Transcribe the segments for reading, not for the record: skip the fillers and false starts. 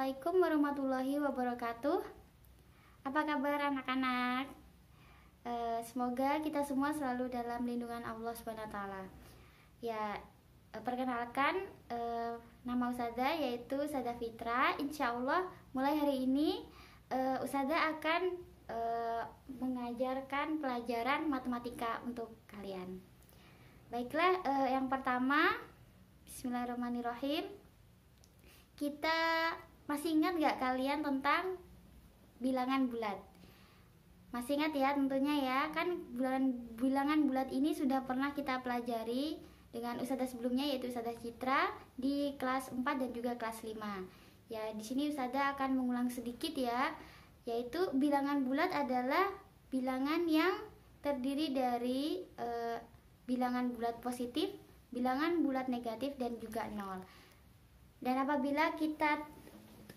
Assalamualaikum warahmatullahi wabarakatuh. Apa kabar anak-anak? Semoga kita semua selalu dalam lindungan Allah SWT. Ya, perkenalkan, nama Ustazah yaitu Ustazah Fitra. Insya Allah mulai hari ini Ustazah akan mengajarkan pelajaran matematika untuk kalian. Baiklah, yang pertama, Bismillahirrahmanirrahim. Kita masih ingat gak kalian tentang bilangan bulat? Masih ingat ya tentunya ya. Kan bilangan bulat ini sudah pernah kita pelajari dengan Ustazah sebelumnya, yaitu Ustazah Citra di kelas 4 dan juga kelas 5. Ya, di sini Ustazah akan mengulang sedikit ya, yaitu bilangan bulat adalah bilangan yang terdiri dari bilangan bulat positif, bilangan bulat negatif, dan juga nol. Dan apabila kita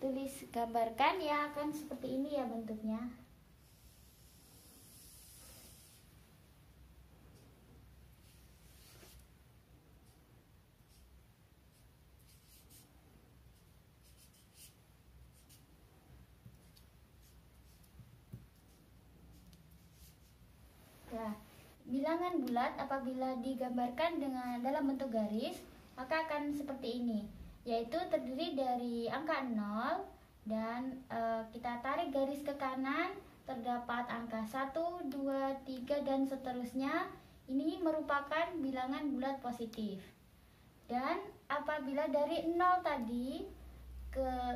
tulis gambarkan ya akan seperti ini ya bentuknya. Nah, bilangan bulat apabila digambarkan dalam bentuk garis, maka akan seperti ini, yaitu terdiri dari angka 0 dan kita tarik garis ke kanan, terdapat angka 1, 2, 3 dan seterusnya. Ini merupakan bilangan bulat positif. Dan apabila dari 0 tadi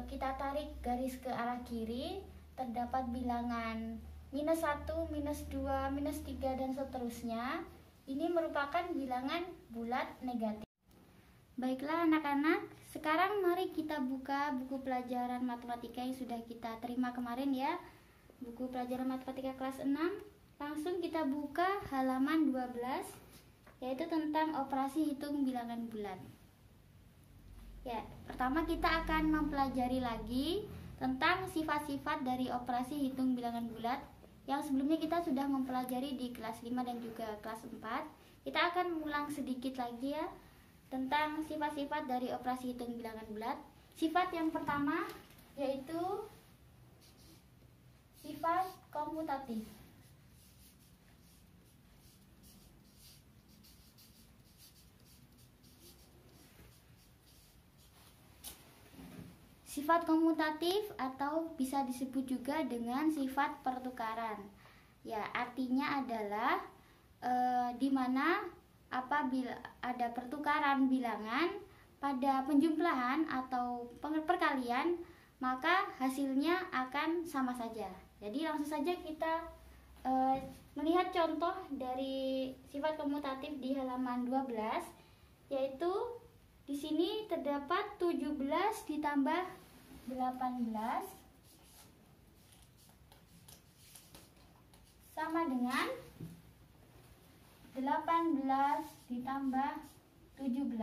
kita tarik garis ke arah kiri, terdapat bilangan minus 1, minus 2, minus 3 dan seterusnya. Ini merupakan bilangan bulat negatif. Baiklah anak-anak, sekarang mari kita buka buku pelajaran matematika yang sudah kita terima kemarin ya. Buku pelajaran matematika kelas 6. Langsung kita buka halaman 12, yaitu tentang operasi hitung bilangan bulat. Ya, pertama kita akan mempelajari lagi tentang sifat-sifat dari operasi hitung bilangan bulat yang sebelumnya kita sudah mempelajari di kelas 5 dan juga kelas 4. Kita akan mengulang sedikit lagi ya tentang sifat-sifat dari operasi hitung bilangan bulat. Sifat yang pertama yaitu sifat komutatif. Sifat komutatif atau bisa disebut juga dengan sifat pertukaran. Ya, artinya adalah di mana apabila ada pertukaran bilangan pada penjumlahan atau perkalian, maka hasilnya akan sama saja. Jadi langsung saja kita melihat contoh dari sifat komutatif di halaman 12, yaitu di sini terdapat 17 ditambah 18 sama dengan 18 ditambah 17.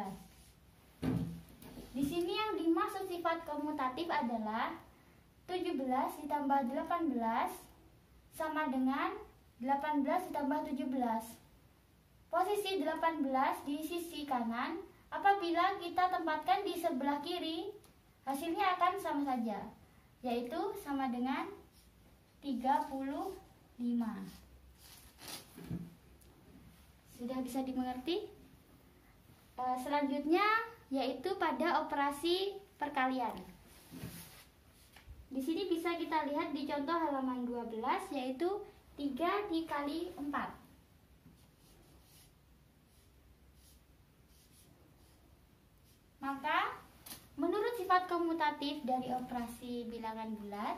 Di sini yang dimaksud sifat komutatif adalah 17 ditambah 18 sama dengan 18 ditambah 17. Posisi 18 di sisi kanan, apabila kita tempatkan di sebelah kiri, hasilnya akan sama saja, yaitu sama dengan 35. Sudah bisa dimengerti? Selanjutnya yaitu pada operasi perkalian. Di sini bisa kita lihat di contoh halaman 12, yaitu 3 dikali 4. Maka menurut sifat komutatif dari operasi bilangan bulat,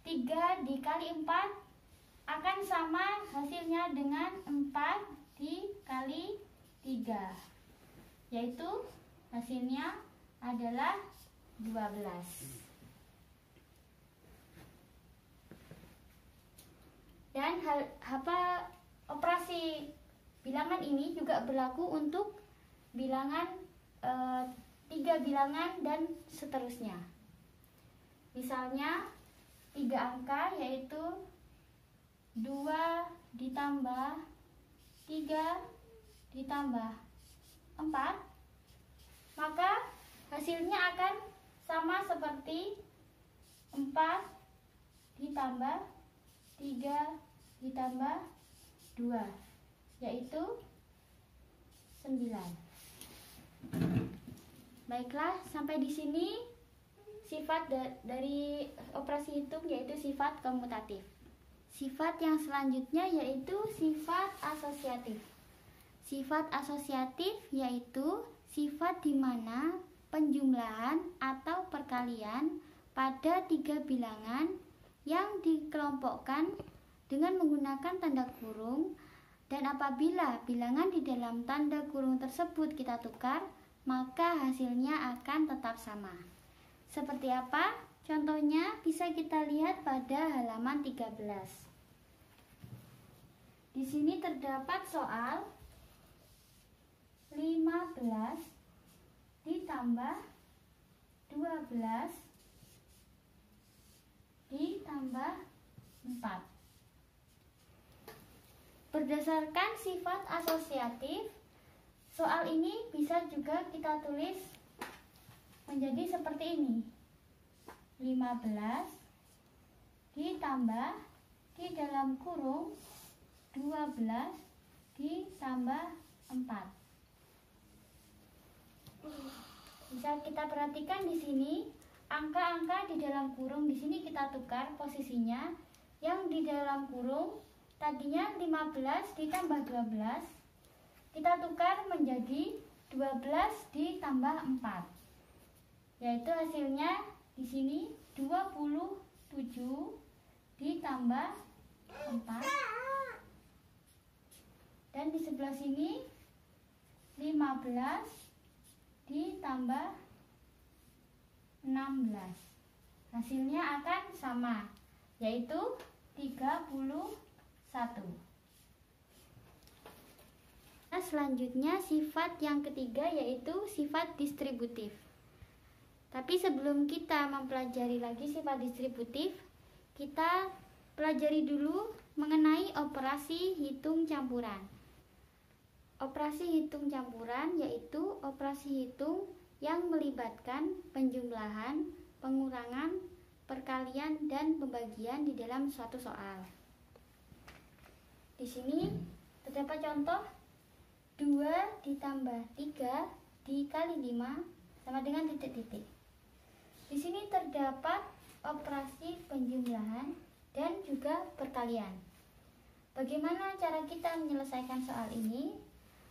3 dikali 4 akan sama hasilnya dengan 4 dikali 3, yaitu hasilnya adalah 12. Dan operasi bilangan ini juga berlaku untuk bilangan 3 bilangan dan seterusnya. Misalnya 3 angka yaitu 2 ditambah 3 ditambah 4, maka hasilnya akan sama seperti 4 ditambah 3 ditambah 2, yaitu 9. Baiklah, sampai di sini sifat dari operasi hitung, yaitu sifat komutatif. Sifat yang selanjutnya yaitu sifat asosiatif. Sifat asosiatif yaitu sifat di mana penjumlahan atau perkalian pada 3 bilangan yang dikelompokkan dengan menggunakan tanda kurung, dan apabila bilangan di dalam tanda kurung tersebut kita tukar, maka hasilnya akan tetap sama. Seperti apa? Contohnya bisa kita lihat pada halaman 13. Di sini terdapat soal 15 ditambah 12 ditambah 4. Berdasarkan sifat asosiatif, soal ini bisa juga kita tulis menjadi seperti ini. 15 ditambah di dalam kurung 12 ditambah 4. Bisa kita perhatikan di sini angka-angka di dalam kurung, di sini kita tukar posisinya. Yang di dalam kurung tadinya 15 ditambah 12, kita tukar menjadi 12 ditambah 4. Yaitu hasilnya di sini 27 ditambah 4. Dan di sebelah sini 15 ditambah 16. Hasilnya akan sama, yaitu 31. Nah, selanjutnya sifat yang ketiga yaitu sifat distributif. Tapi sebelum kita mempelajari lagi sifat distributif, kita pelajari dulu mengenai operasi hitung campuran. Operasi hitung campuran yaitu operasi hitung yang melibatkan penjumlahan, pengurangan, perkalian, dan pembagian di dalam suatu soal. Di sini terdapat contoh 2 ditambah 3 dikali 5 sama dengan titik-titik. Di sini terdapat operasi penjumlahan dan juga perkalian. Bagaimana cara kita menyelesaikan soal ini?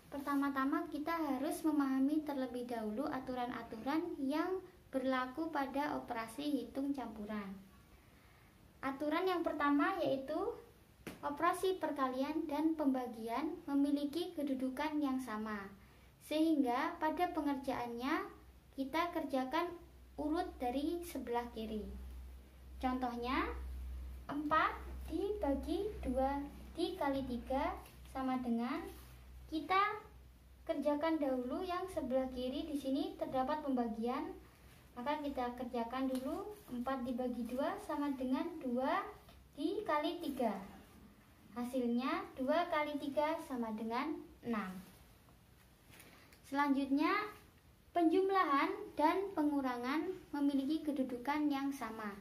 Pertama-tama kita harus memahami terlebih dahulu aturan-aturan yang berlaku pada operasi hitung campuran. Aturan yang pertama yaitu operasi perkalian dan pembagian memiliki kedudukan yang sama, sehingga pada pengerjaannya kita kerjakan urut dari sebelah kiri. Contohnya 4 dibagi 2 dikali 3 sama dengan, kita kerjakan dahulu yang sebelah kiri. Di sini terdapat pembagian, maka kita kerjakan dulu 4 dibagi 2 sama dengan 2 dikali 3. Hasilnya 2 kali 3 sama dengan 6. Selanjutnya penjumlahan dan pengurangan memiliki kedudukan yang sama,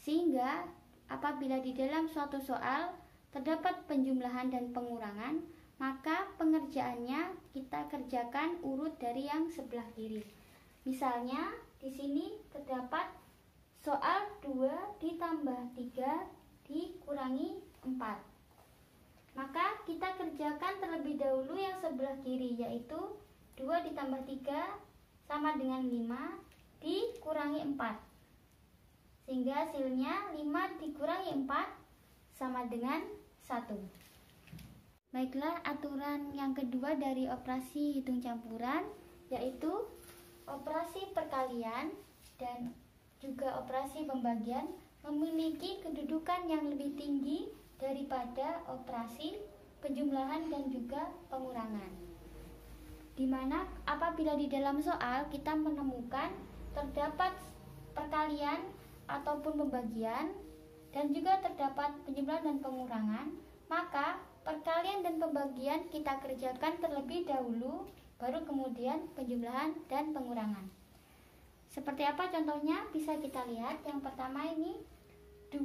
sehingga apabila di dalam suatu soal terdapat penjumlahan dan pengurangan, maka pengerjaannya kita kerjakan urut dari yang sebelah kiri. Misalnya di sini terdapat soal 2 ditambah 3 dikurangi 4. Maka kita kerjakan terlebih dahulu yang sebelah kiri, yaitu 2 ditambah 3 sama dengan 5 dikurangi 4. Sehingga hasilnya 5 dikurangi 4 sama dengan 1. Baiklah, aturan yang kedua dari operasi hitung campuran yaitu operasi perkalian dan juga operasi pembagian memiliki kedudukan yang lebih tinggi daripada operasi penjumlahan dan juga pengurangan. Dimana apabila di dalam soal kita menemukan terdapat perkalian ataupun pembagian dan juga terdapat penjumlahan dan pengurangan, maka perkalian dan pembagian kita kerjakan terlebih dahulu, baru kemudian penjumlahan dan pengurangan. Seperti apa contohnya? Bisa kita lihat. Yang pertama ini 2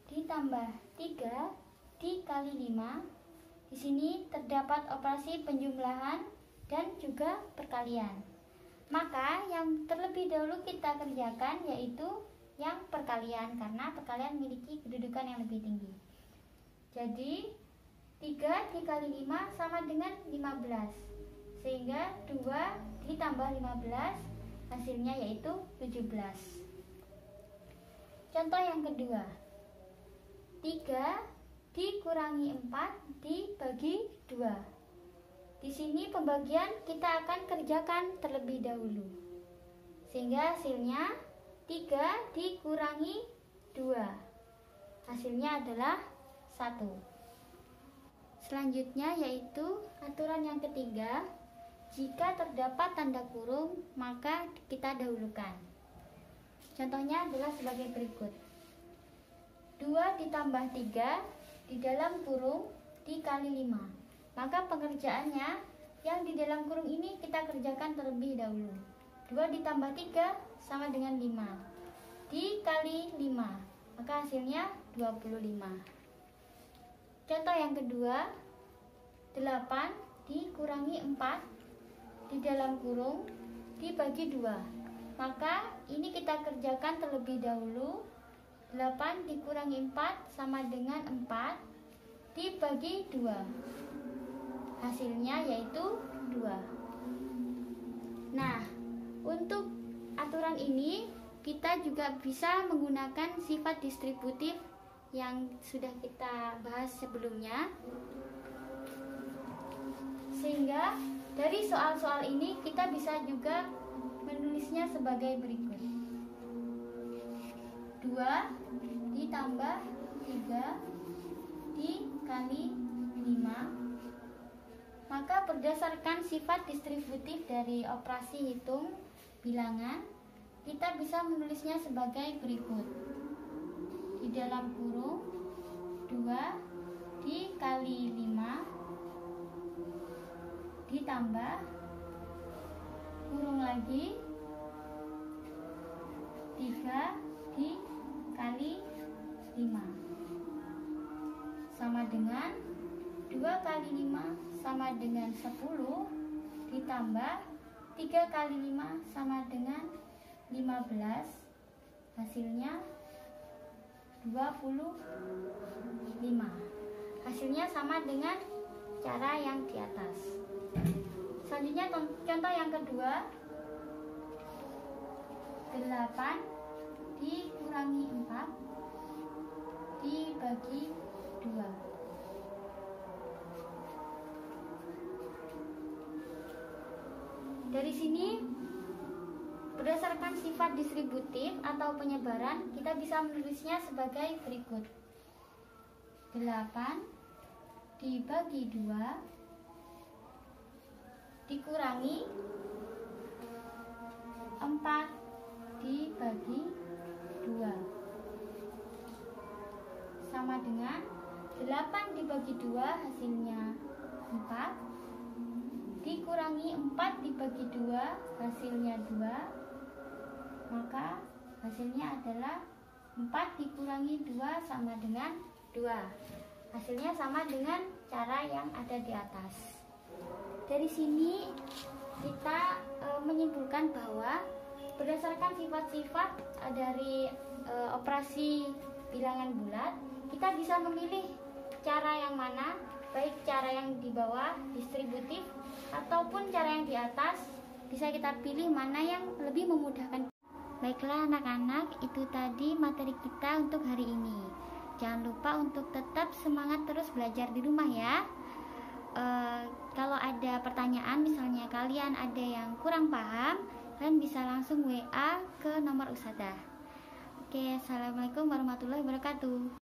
ditambah 3 dikali 5. Di sini terdapat operasi penjumlahan dan juga perkalian. Maka yang terlebih dahulu kita kerjakan yaitu yang perkalian, karena perkalian memiliki kedudukan yang lebih tinggi. Jadi 3 dikali 5 sama dengan 15. Sehingga 2 ditambah 15 hasilnya yaitu 17. Contoh yang kedua, 3 dikurangi 4 dibagi 2. Di sini pembagian kita akan kerjakan terlebih dahulu. Sehingga hasilnya 3 dikurangi 2. Hasilnya adalah 1. Selanjutnya yaitu aturan yang ketiga, jika terdapat tanda kurung maka kita dahulukan. Contohnya adalah sebagai berikut. 2 ditambah 3 di dalam kurung dikali 5. Maka pengerjaannya yang di dalam kurung ini kita kerjakan terlebih dahulu. 2 ditambah 3 sama dengan 5 dikali 5. Maka hasilnya 25. Contoh yang kedua, 8 dikurangi 4 di dalam kurung dibagi 2. Maka ini kita kerjakan terlebih dahulu. 8 dikurangi 4 sama dengan 4 dibagi 2. Hasilnya yaitu 2. Nah, untuk aturan ini kita juga bisa menggunakan sifat distributif yang sudah kita bahas sebelumnya. Sehingga dari soal-soal ini kita bisa juga menulisnya sebagai berikut. 2 ditambah 3 dikali 5. Maka berdasarkan sifat distributif dari operasi hitung bilangan, kita bisa menulisnya sebagai berikut. Di dalam kurung 2 dikali 5 ditambah kurung lagi 3 dikali 5 sama dengan 2 kali 5 sama dengan 10 ditambah 3 kali 5 sama dengan 15. Hasilnya 25. Hasilnya sama dengan cara yang di atas. Selanjutnya contoh yang kedua, 8 dikurangi 4 dibagi 2. Dari sini berdasarkan sifat distributif atau penyebaran, kita bisa menulisnya sebagai berikut. 8 dibagi 2 dikurangi 4 dibagi 2 sama dengan 8 dibagi 2 hasilnya 4 dikurangi 4 dibagi 2 hasilnya 2. Maka hasilnya adalah 4 dikurangi 2 sama dengan 2. Hasilnya sama dengan cara yang ada di atas. Dari sini kita menyimpulkan bahwa berdasarkan sifat-sifat dari operasi bilangan bulat, kita bisa memilih cara yang mana, baik cara yang di bawah distributif ataupun cara yang di atas, bisa kita pilih mana yang lebih memudahkan. Baiklah anak-anak, itu tadi materi kita untuk hari ini. Jangan lupa untuk tetap semangat terus belajar di rumah ya. Kalau ada pertanyaan, misalnya kalian ada yang kurang paham, kalian bisa langsung WA ke nomor Ustadzah. Oke, assalamualaikum warahmatullahi wabarakatuh.